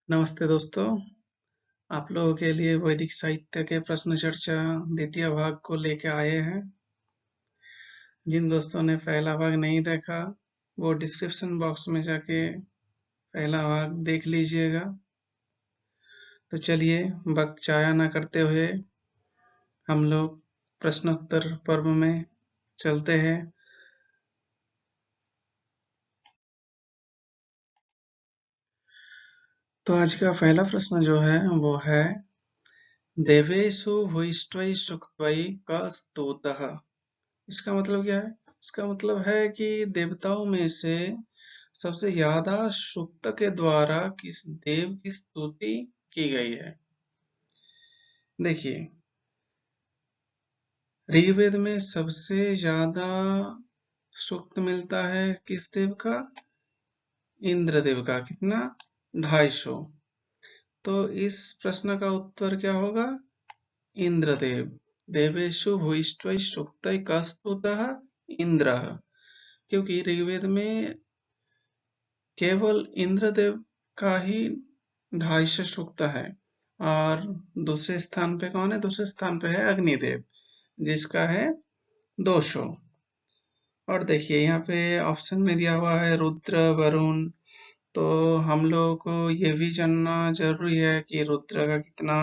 नमस्ते दोस्तों, आप लोगों के लिए वैदिक साहित्य के प्रश्न चर्चा द्वितीय भाग को लेकर आए हैं। जिन दोस्तों ने पहला भाग नहीं देखा, वो डिस्क्रिप्शन बॉक्स में जाके पहला भाग देख लीजिएगा। तो चलिए, वक्त जाया न करते हुए हम लोग प्रश्नोत्तर पर्व में चलते हैं। तो आज का पहला प्रश्न जो है वो है देवेषु भूयिष्ठै सुक्त्वै कस्तुतः। इसका मतलब क्या है? इसका मतलब है कि देवताओं में से सबसे ज्यादा सूक्त के द्वारा किस देव की स्तुति की गई है। देखिए, ऋग्वेद में सबसे ज्यादा सूक्त मिलता है किस देव का? इंद्र देव का। कितना? 250। तो इस प्रश्न का उत्तर क्या होगा? इंद्रदेव। देवेषु भूयिष्ठै सूक्तै कस्तुतः इंद्र। क्योंकि ऋग्वेद में केवल इंद्रदेव का ही 250 सूक्त है। और दूसरे स्थान पे कौन है? दूसरे स्थान पे है अग्निदेव, जिसका है 200। और देखिए, यहाँ पे ऑप्शन में दिया हुआ है रुद्र, वरुण। तो हम लोगों को ये भी जानना जरूरी है कि रुद्र का कितना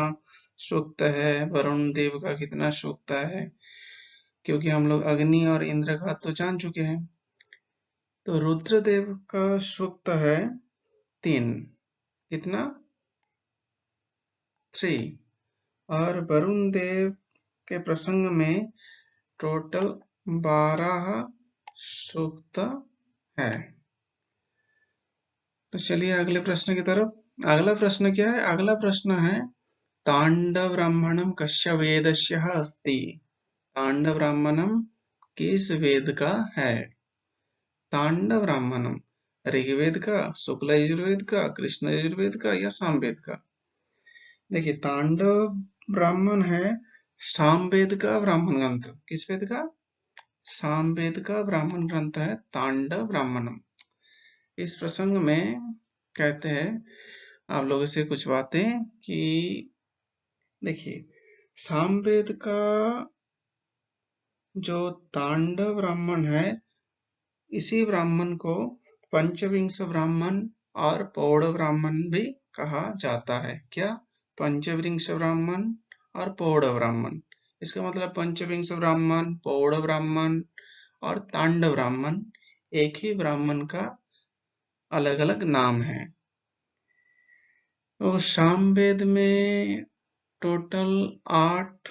सूक्त है, वरुण देव का कितना सूक्त है, क्योंकि हम लोग अग्नि और इंद्र का तो जान चुके हैं। तो रुद्रदेव का सूक्त है 3। कितना? 3। और वरुण देव के प्रसंग में टोटल 12 सूक्त है। तो चलिए अगले प्रश्न की तरफ। अगला प्रश्न क्या है? अगला प्रश्न है तांडव ब्राह्मणम कस्य वेदस्य अस्ति। तांडव ब्राह्मणम किस वेद का है? तांडव ब्राह्मणम ऋग्वेद का, शुक्ल यजुर्वेद का, कृष्ण यजुर्वेद का या सामवेद का? देखिए, तांडव ब्राह्मण है सामवेद का ब्राह्मण ग्रंथ। किस वेद का? सामवेद का ब्राह्मण ग्रंथ है तांडव ब्राह्मणम। इस प्रसंग में कहते हैं आप लोगों से कुछ बातें कि देखिए, सामवेद का जो तांडव ब्राह्मण है, इसी ब्राह्मण को पंचविंश ब्राह्मण और पौड़ ब्राह्मण भी कहा जाता है। क्या? पंचविंश ब्राह्मण और पौड़ ब्राह्मण। इसका मतलब पंचविंश ब्राह्मण, पौड़ ब्राह्मण और तांडव ब्राह्मण एक ही ब्राह्मण का अलग अलग नाम है। तो सामवेद में टोटल 8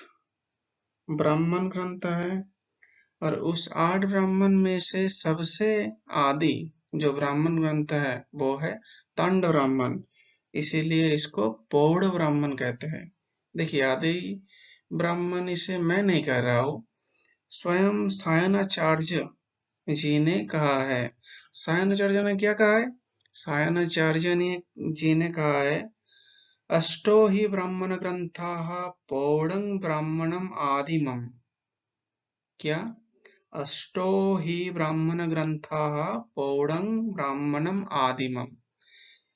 ब्राह्मण ग्रंथ है। और उस 8 ब्राह्मण में से सबसे आदि जो ब्राह्मण ग्रंथ है वो है तांडव ब्राह्मण। इसीलिए इसको पौड़ ब्राह्मण कहते हैं। देखिए, आदि ब्राह्मण इसे मैं नहीं कह रहा हूं, स्वयं सायणाचार्य जी ने कहा है। सायणाचार्य ने क्या कहा है? सायणाचार्य जी ने कहा है अष्टो हि ब्राह्मण ग्रंथाः पौडं ब्राह्मणम आदिमम। क्या? अष्टो हि ब्राह्मण ग्रंथाः पौडं ब्राह्मणम आदिमम।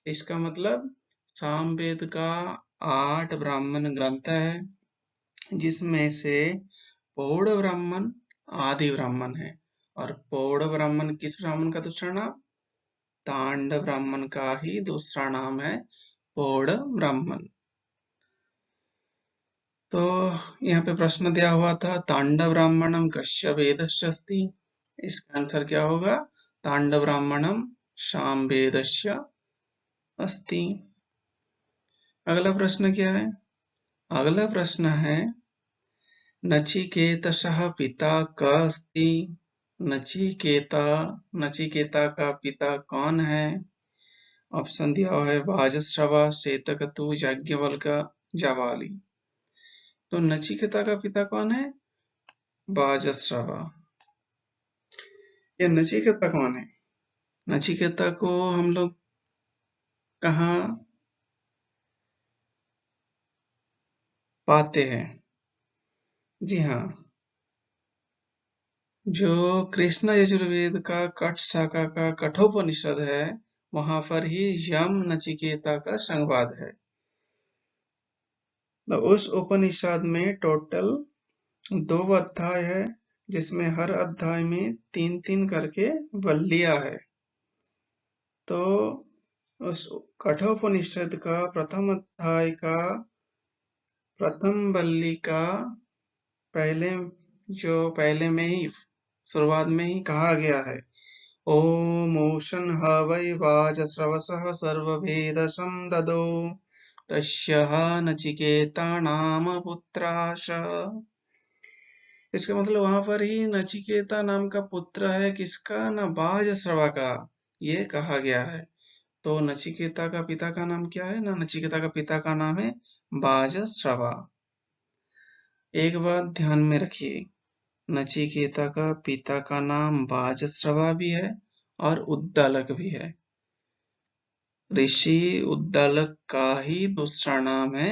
इसका मतलब सामवेद का 8 ब्राह्मण ग्रंथ है, जिसमें से पौड़ ब्राह्मण आदि ब्राह्मण है। और पौड़ ब्राह्मण किस ब्राह्मण का दूसरा नाम? तांडव ब्राह्मण का ही दूसरा नाम है पौड़ ब्राह्मण। तो यहाँ पे प्रश्न दिया हुआ था तांडव ब्राह्मणम कस्य वेदस्य अस्ति। इसका आंसर क्या होगा? तांडव ब्राह्मणम सामवेदस्य अस्ति। अगला प्रश्न क्या है? अगला प्रश्न है नचिकेतसः पिता क अस्ति। नचिकेता नचिकेता का पिता कौन है? ऑप्शन दिया हुआ है वाजश्रवा, श्वेतकेतु, याज्ञवल्क, जाबाली। तो नचिकेता का पिता कौन है? वाजश्रवा। ये नचिकेता कौन है? नचिकेता को हम लोग कहाँ पाते हैं? जी हाँ, जो कृष्ण यजुर्वेद का कठ शाखा का कठोपनिषद है, वहां पर ही यम नचिकेता का संवाद है। तो उस उपनिषद में टोटल 2 अध्याय है, जिसमें हर अध्याय में 3-3 करके वल्लियां है। तो उस कठोपनिषद का प्रथम अध्याय का प्रथम वल्ली का पहले में ही शुरुआत में ही कहा गया है, ओम ओशन हवै वाजस्रवसः सर्ववेदसं ददौ तस्यः नचिकेतानाम पुत्राश। इसका मतलब वहां पर ही नचिकेता नाम का पुत्र है, किसका? न बाजस्रवा का, ये कहा गया है। तो नचिकेता का पिता का नाम क्या है? ना नचिकेता का पिता का नाम है बाजस्रवा। एक बात ध्यान में रखिए, नचिकेता का पिता का नाम बाजस्रवा भी है और उद्दालक भी है। ऋषि उद्दालक का ही दूसरा नाम है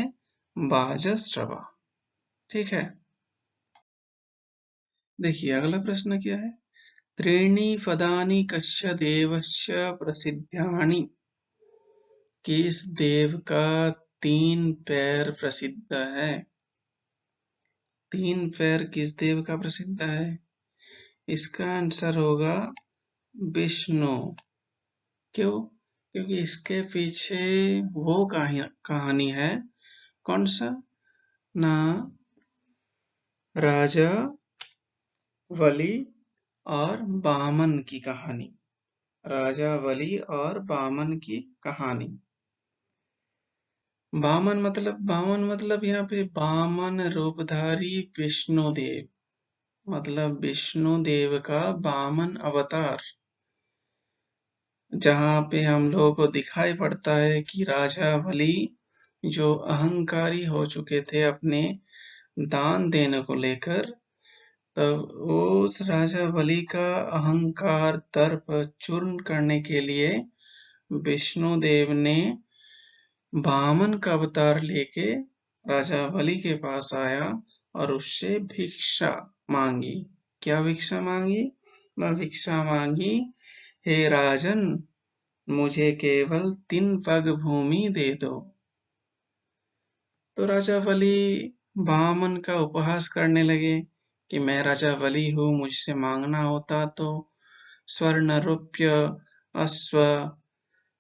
बाजस्रवा। ठीक है, देखिए अगला प्रश्न क्या है। त्रीणि पदानि कस्य देवस्य प्रसिद्धानि? किस देव का 3 पैर प्रसिद्ध है? 3 पैर किस देव का प्रसिद्ध है? इसका आंसर होगा विष्णु। क्यों? क्योंकि इसके पीछे वो कहानी है, कौन सा? ना राजा बलि और बामन की कहानी। राजा बलि और बामन की कहानी। बामन मतलब यहाँ पे बामन रूपधारी विष्णु देव, मतलब विष्णु देव का बामन अवतार, जहाँ पे हम लोगों को दिखाई पड़ता है कि राजा बलि जो अहंकारी हो चुके थे अपने दान देने को लेकर, तब उस राजा बलि का अहंकार दर्प चूर्ण करने के लिए विष्णु देव ने वामन का अवतार लेके राजा बलि के पास आया और उससे भिक्षा मांगी। क्या भिक्षा मांगी? वह भिक्षा मांगी, हे राजन, मुझे केवल 3 पग भूमि दे दो। तो राजा बलि वामन का उपहास करने लगे कि मैं राजा बलि हूँ, मुझसे मांगना होता तो स्वर्ण रुपय अश्व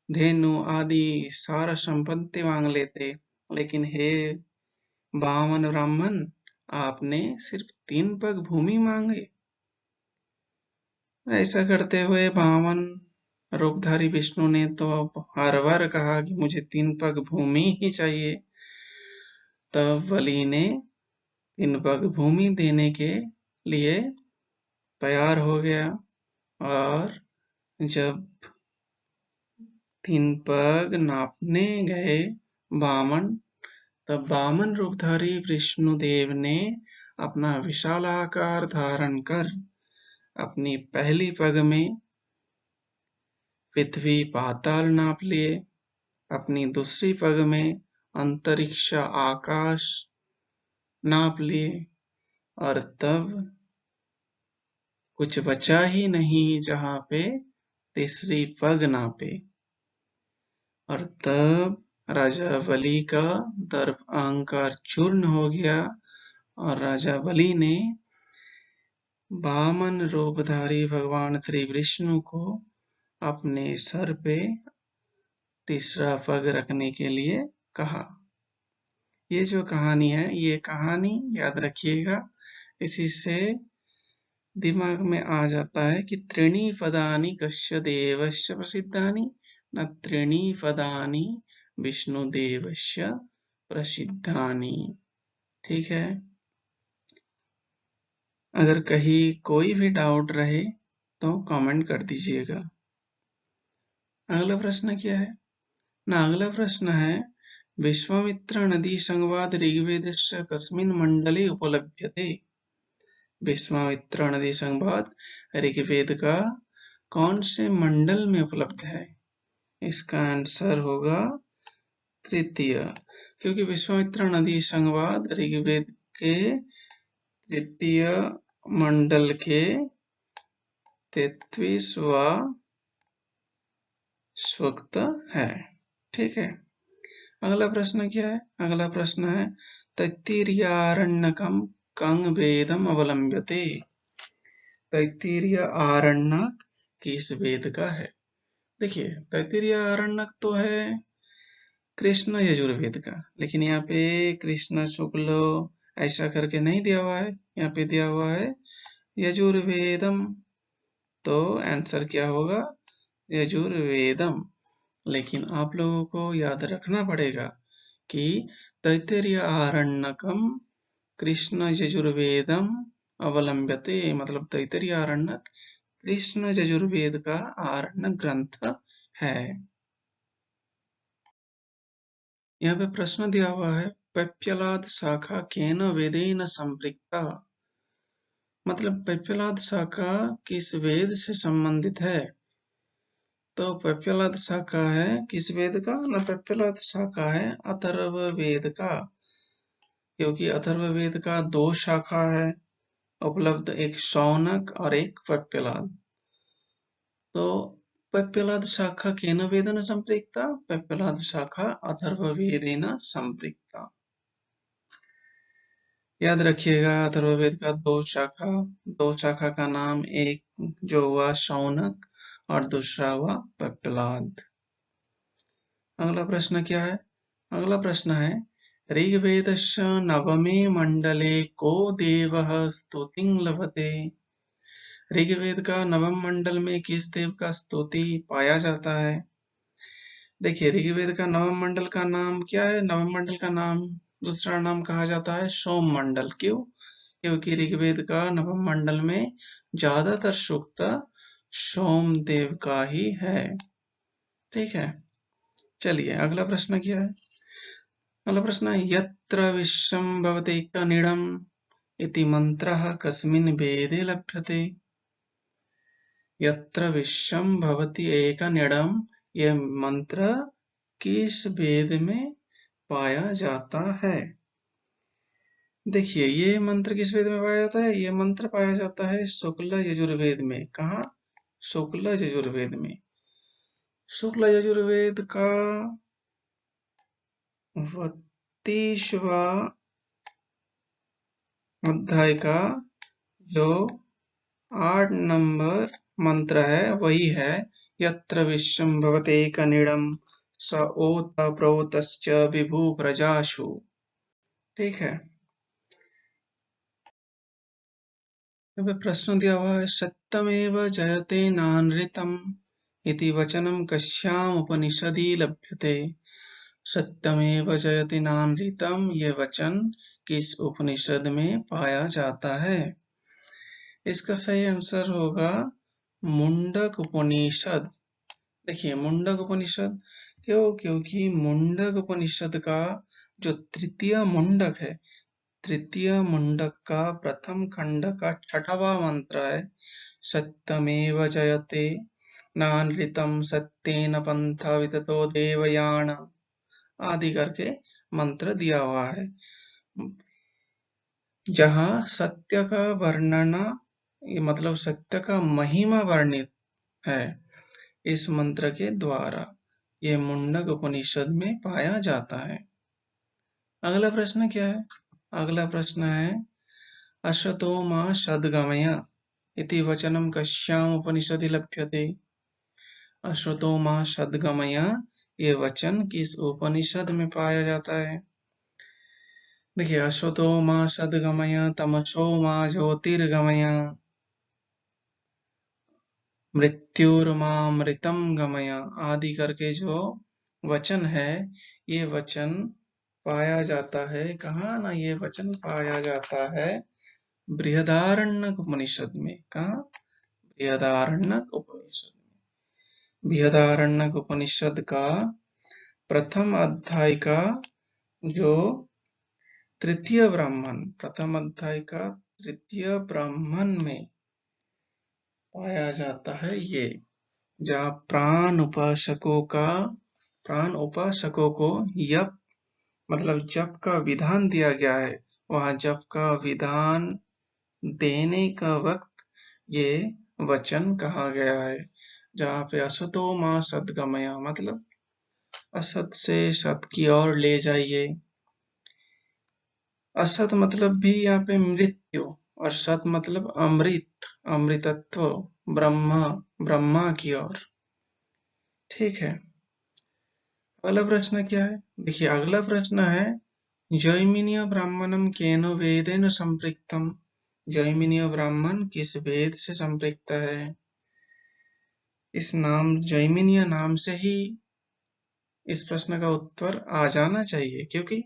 धेनु आदि सारा संपत्ति मांग लेते, लेकिन हे वामन ब्राह्मण, आपने सिर्फ 3 पग भूमि मांगे। ऐसा करते हुए वामन रूपधारी विष्णु ने तो हर बार कहा कि मुझे 3 पग भूमि ही चाहिए। तब बलि ने 3 पग भूमि देने के लिए तैयार हो गया, और जब 3 पग नापने गए वामन, तब वामन रूपधारी विष्णुदेव ने अपना विशाल आकार धारण कर अपनी पहली पग में पृथ्वी पाताल नाप लिए, अपनी दूसरी पग में अंतरिक्ष आकाश नाप लिए, और तब कुछ बचा ही नहीं जहां पे तीसरी पग नापे, और तब राजा बलि का दर्प अहंकार चूर्ण हो गया और राजा बलि ने वामन रूपधारी भगवान श्री विष्णु को अपने सर पे तीसरा पग रखने के लिए कहा। ये जो कहानी है, ये कहानी याद रखिएगा, इसी से दिमाग में आ जाता है कि त्रीणि पदानि कस्य देवस्य प्रसिद्धानि, न त्रीणि पदानि विष्णुदेवस्य प्रसिद्धानि। ठीक है, अगर कहीं कोई भी डाउट रहे तो कमेंट कर दीजिएगा। अगला प्रश्न क्या है ना? अगला प्रश्न है, विश्वामित्र नदी संवाद ऋग्वेदस्य कस्मिन् मंडले उपलभ्यते? विश्वामित्र नदी संवाद ऋग्वेद का कौन से मंडल में उपलब्ध है? इसका आंसर होगा तृतीय, क्योंकि विश्वामित्र नदी संवाद ऋग्वेद के तृतीय मंडल के 33वां सूक्त है। ठीक है, अगला प्रश्न क्या है? अगला प्रश्न है तैत्तिरीयारण्यकं कं वेदम अवलंब्यते। तैत्तिरीय आरण्यक किस वेद का है? देखिए, तैत्तिरीय आरण्यक तो है कृष्ण यजुर्वेद का, लेकिन यहाँ पे कृष्ण शुक्ल ऐसा करके नहीं दिया हुआ है, यहाँ पे दिया हुआ है यजुर्वेदम। तो आंसर क्या होगा? यजुर्वेदम। लेकिन आप लोगों को याद रखना पड़ेगा कि तैत्तिरीय आरण्यकम कृष्ण यजुर्वेदम अवलंब्यते, मतलब तैत्तिरीय आरण्यक कृष्ण यजुर्वेद का आरण्यक ग्रंथ है। यहाँ पे प्रश्न दिया हुआ है पैप्यलाद शाखा केन वेदेन संपृक्ता, मतलब पैप्यलाद शाखा किस वेद से संबंधित है? तो पैप्यलाद शाखा है किस वेद का ना? पैप्यलाद शाखा है अथर्व वेद का, क्योंकि अथर्व वेद का 2 शाखा है उपलब्ध, एक शौनक और एक पैप्यलाद। तो पैप्यलाद शाखा केन वेदेन संपृक्ता, पैप्यलाद शाखा अथर्व वेदेन संपृक्ता। याद रखिएगा अथर्ववेद का 2 शाखा का नाम, एक जो हुआ शौनक और दूसरा हुआ पैप्यलाद। अगला प्रश्न क्या है? अगला प्रश्न है ऋग्वेदस्य नवमे मंडले को देवः स्तुतिं लभते। ऋग्वेद का नवम मंडल में किस देव का स्तुति पाया जाता है? देखिए, ऋग्वेद का नवम मंडल का नाम क्या है? नवम मंडल का नाम दूसरा नाम कहा जाता है सोम मंडल। क्यों? क्योंकि ऋग्वेद का नवम मंडल में ज्यादातर सूक्त सोम देव का ही है। ठीक है, चलिए अगला प्रश्न क्या है? अगला प्रश्न है यत्र विश्वं भवत्येकनिडम् इति मंत्रः कस्मिन् वेदे लभ्यते। यत्र विश्वं भवति एकनिडम्, यह मंत्र किस वेद में पाया जाता है? देखिए, ये मंत्र किस वेद में पाया जाता है? ये मंत्र पाया जाता है शुक्ल यजुर्वेद में। कहा? शुक्ल यजुर्वेद में। शुक्ल यजुर्वेद का 32वां अध्याय का जो 8 नंबर मंत्र है वही है यत्र विश्वं भवत्येकनिडं स ओत प्रोतश्च विभु प्रजासु। ठीक है, अब प्रश्न दिया हुआ है सत्यमेव जयते नानृतम् इति वचनं कस्याम् उपनिषदि लभ्यते। सत्यमेव जयते नानृतम्, ये वचन किस उपनिषद में पाया जाता है? इसका सही आंसर होगा मुंडक उपनिषद। देखिए, मुंडक उपनिषद क्यों? क्योंकि मुंडक उपनिषद का जो तृतीय मुंडक है, तृतीय मुंडक का प्रथम खंड का 6वां मंत्र है सत्यमेव जयते नानृतम् सत्येन पंथा विततो देवयान आदि करके मंत्र दिया हुआ है, जहां सत्य का वर्णन, मतलब सत्य का महिमा वर्णित है इस मंत्र के द्वारा। ये मुंडक उपनिषद में पाया जाता है। अगला प्रश्न क्या है? अगला प्रश्न है असतो मा सद्गमय इति वचनं कस्याम् उपनिषदि लभ्यते। असतो मा सद्गमय, ये वचन किस उपनिषद में पाया जाता है? देखिए, असतो मा सद्गमय तमसो मा ज्योतिर्गमय मृत्युर्मामृतम गमय आदि करके जो वचन है, ये वचन पाया जाता है कहाँ ना? ये वचन पाया जाता है बृहदारण्यक उपनिषद में। कहाँ? बृहदारण्यक उपनिषद में। बृहदारण्यक उपनिषद का प्रथम अध्याय का जो तृतीय ब्राह्मण, प्रथम अध्याय का तृतीय ब्राह्मण में पाया जाता है ये, जहाँ प्राण उपासकों को यप मतलब जप का विधान दिया गया है, वहां जप का विधान देने का वक्त ये वचन कहा गया है। जहाँ पे असतो माँ सद्गमय, मतलब असत से सत की ओर ले जाइए। असत मतलब भी यहाँ पे मृत्यु, और सत मतलब अमृत, अमृतत्व, ब्रह्मा, ब्रह्मा की ओर। ठीक है। अगला प्रश्न क्या है? देखिए अगला प्रश्न है, जैमिनीय ब्राह्मणम केन वेदेन संपृक्तम। जैमिनीय ब्राह्मण किस वेद से संपृक्त है? इस नाम जैमिनीय नाम से ही इस प्रश्न का उत्तर आ जाना चाहिए, क्योंकि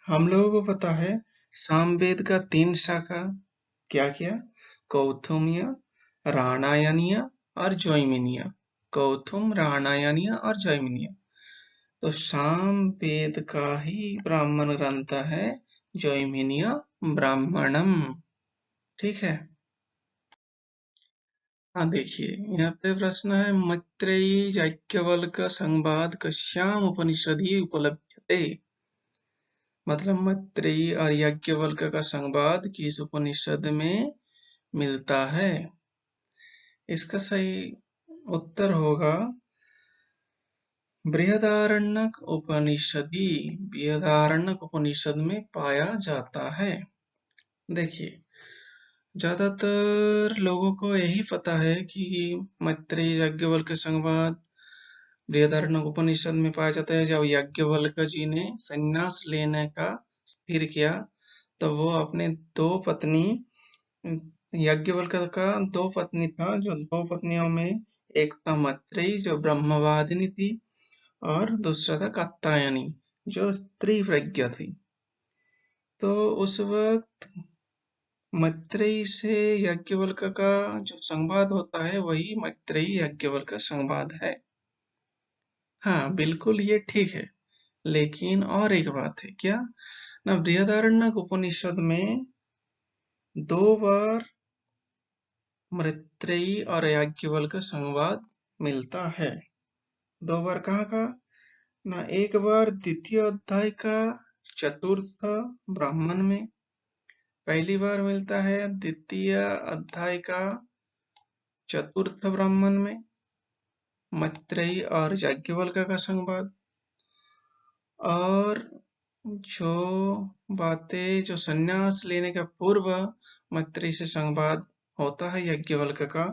हम लोगों को पता है सामवेद का 3 शाखा क्या क्या, कौथुम्य, राणायनीय और जैमिनीय। कौथुम, राणायनीय और जैमिनीय। तो सामवेद का ही ब्राह्मण ग्रंथ है जैमिनीय ब्राह्मणम। ठीक है। हाँ देखिए, यहाँ पे प्रश्न है, मैत्रेयी याज्ञवल्क संवाद कस्याम उपनिषदि उपलभ्यते। मतलब मैत्रेयी और याज्ञवल्क का संवाद किस उपनिषद में मिलता है? इसका सही उत्तर होगा बृहदारण्यक उपनिषदि। बृहदारण्यक उपनिषद में पाया जाता है। देखिए ज्यादातर लोगों को यही पता है कि मैत्रेयी याज्ञवल्क्य संवाद बृहदारण्यक उपनिषद में पाया जाता है। जब याज्ञवल्क जी ने संन्यास लेने का स्थिर किया, तो वो अपने दो पत्नी, याज्ञवल्क का दो पत्नी था, जो दो पत्नियों में एक था मैत्रेयी जो ब्रह्मवादिनी थी, और दूसरा था कात्यायनी जो स्त्री प्रज्ञा थी। तो उस वक्त मैत्रेयी से याज्ञवल्क्य का जो संवाद होता है वही मैत्रेयी याज्ञवल्क्य संवाद है। हाँ बिल्कुल ये ठीक है, लेकिन और एक बात है क्या ना, बृहदारण्यक उपनिषद में 2 बार मैत्रेयी और याज्ञवल्क्य संवाद मिलता है। 2 बार कहाँ का ना, एक बार द्वितीय अध्याय का चतुर्थ ब्राह्मण में, पहली बार मिलता है द्वितीय अध्याय का चतुर्थ ब्राह्मण में मैत्रेयी और याज्ञवल्क्य का संवाद। और जो बातें जो संन्यास लेने के पूर्व मैत्रेयी से संवाद होता है याज्ञवल्क्य का,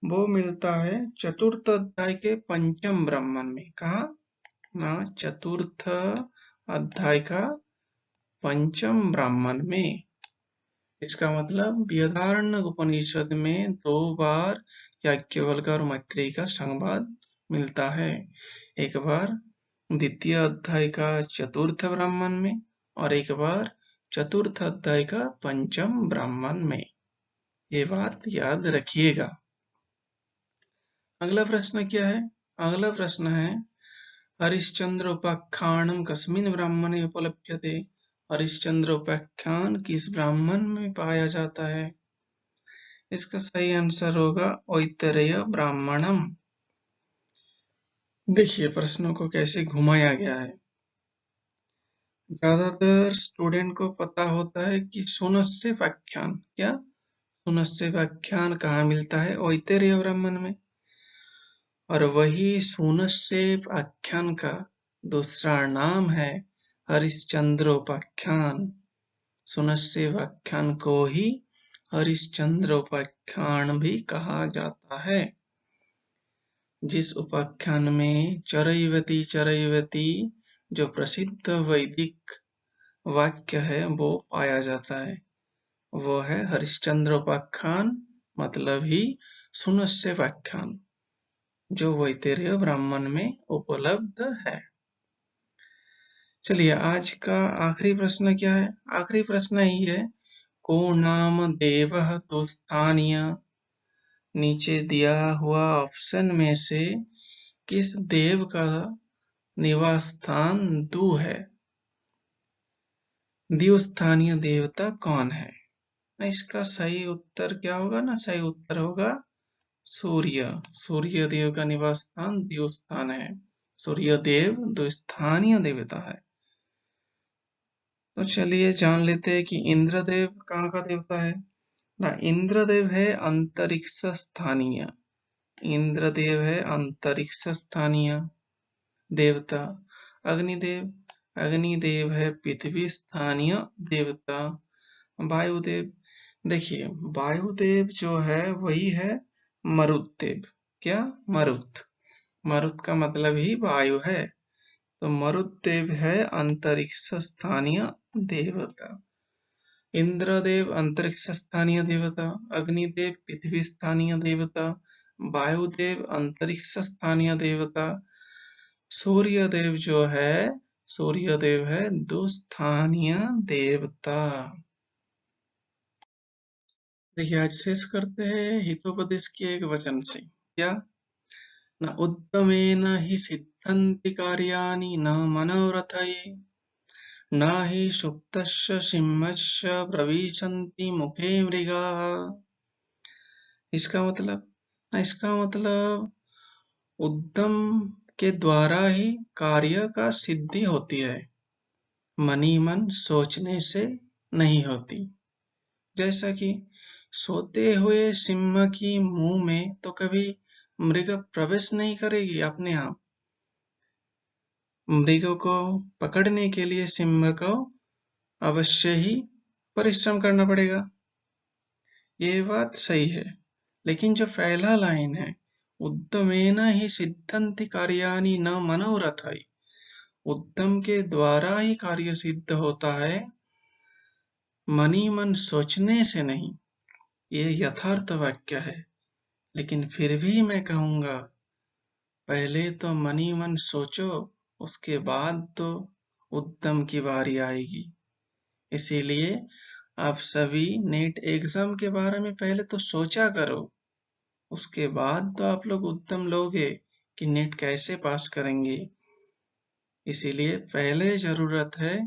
वो मिलता है चतुर्थ अध्याय के पंचम ब्राह्मण में। कहा ना, चतुर्थ अध्याय का पंचम ब्राह्मण में। इसका मतलब बृहदारण्यक उपनिषद में 2 बार याज्ञवल्क्य और मैत्रेयी का संवाद मिलता है। एक बार द्वितीय अध्याय का चतुर्थ ब्राह्मण में, और एक बार चतुर्थ अध्याय का पंचम ब्राह्मण में। ये बात याद रखिएगा। अगला प्रश्न क्या है? अगला प्रश्न है, हरिश्चंद्र उपाख्यानम कस्मिन् ब्राह्मणे उपलभ्यते। हरिश्चंद्र उपाख्यान किस ब्राह्मण में पाया जाता है? इसका सही आंसर होगा ऐतरेय ब्राह्मणम। देखिए प्रश्नों को कैसे घुमाया गया है। ज्यादातर स्टूडेंट को पता होता है कि सुनस्य व्याख्यान, क्या सुनस्य व्याख्यान कहाँ मिलता है? ऐतरेय ब्राह्मण में। और वही सुनस्य व्याख्यान का दूसरा नाम है हरिश्चंद्रोपाख्यान। सुनस्य व्याख्यान को ही हरिश्चंद्रोपाख्यान भी कहा जाता है। जिस उपाख्यान में चरैवती चरैवती जो प्रसिद्ध वैदिक वाक्य है वो पाया जाता है, वो है हरिश्चंद्रोपाख्यान, मतलब ही सुनस्य व्याख्यान, जो वैतरेय ब्राह्मण में उपलब्ध है। चलिए आज का आखिरी प्रश्न क्या है? आखिरी प्रश्न ही है, को नाम देवः तो स्थानीय। नीचे दिया हुआ ऑप्शन में से किस देव का निवास स्थान दू है? द्यू स्थानीय देवता कौन है? इसका सही उत्तर क्या होगा ना, सही उत्तर होगा सूर्य। सूर्य देव का निवास स्थान द्यू स्थान है। सूर्य देव दो स्थानीय देवता है। तो चलिए जान लेते हैं कि इंद्रदेव कहाँ का देवता है। ना इंद्रदेव है अंतरिक्ष स्थानीय, इंद्रदेव है अंतरिक्ष स्थानीय देवता। अग्निदेव, अग्निदेव है पृथ्वी स्थानीय देवता। वायुदेव, देखिए वायुदेव जो है वही है मरुतदेव। क्या? मरुत, मरुत का मतलब ही वायु है, तो मरुतदेव है अंतरिक्ष स्थानीय देवता। इंद्रदेव अंतरिक्ष स्थानीय देवता, अग्निदेव पृथ्वी स्थानीय देवता, वायुदेव अंतरिक्ष स्थानीय देवता, सूर्यदेव जो है, सूर्यदेव है दुस्थानीय देवता। देखिए आज शेष करते हैं हितोपदेश के एक वचन से। क्या? न उद्यमेन हि सिद्धन्ति कार्याणि न मनोरथैः, न हि सुप्तस्य सिंहस्य प्रविशन्ति मुखे मृगाः। इसका मतलब उद्यम के द्वारा ही कार्य का सिद्धि होती है, मनी मन सोचने से नहीं होती। जैसा कि सोते हुए सिंह की मुंह में तो कभी मृग प्रवेश नहीं करेगी अपने आप, मृग को पकड़ने के लिए सिंह को अवश्य ही परिश्रम करना पड़ेगा। ये बात सही है, लेकिन जो पहला लाइन है, उद्यमेन ही सिद्धन्ति कार्याणि न मनोरथैः, उद्यम के द्वारा ही कार्य सिद्ध होता है, मनी मन सोचने से नहीं। ये यथार्थ वाक्य है, लेकिन फिर भी मैं कहूंगा पहले तो मनी मन सोचो, उसके बाद तो उद्यम की बारी आएगी। इसीलिए आप सभी नेट एग्जाम के बारे में पहले तो सोचा करो, उसके बाद तो आप लोग उद्यम लोगे कि नेट कैसे पास करेंगे। इसीलिए पहले जरूरत है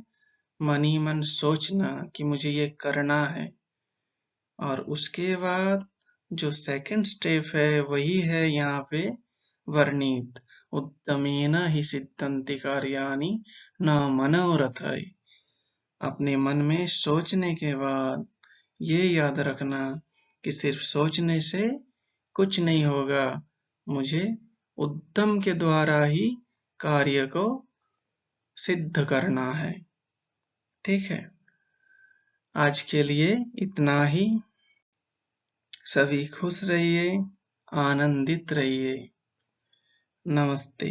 मनी मन सोचना कि मुझे ये करना है, और उसके बाद जो सेकंड स्टेप है वही है यहाँ पे वर्णित, उद्यमेन हि सिद्धन्ति कार्याणि न मनोरथैः। अपने मन में सोचने के बाद ये याद रखना कि सिर्फ सोचने से कुछ नहीं होगा, मुझे उद्यम के द्वारा ही कार्य को सिद्ध करना है। ठीक है, आज के लिए इतना ही। सभी खुश रहिए, आनंदित रहिए। नमस्ते।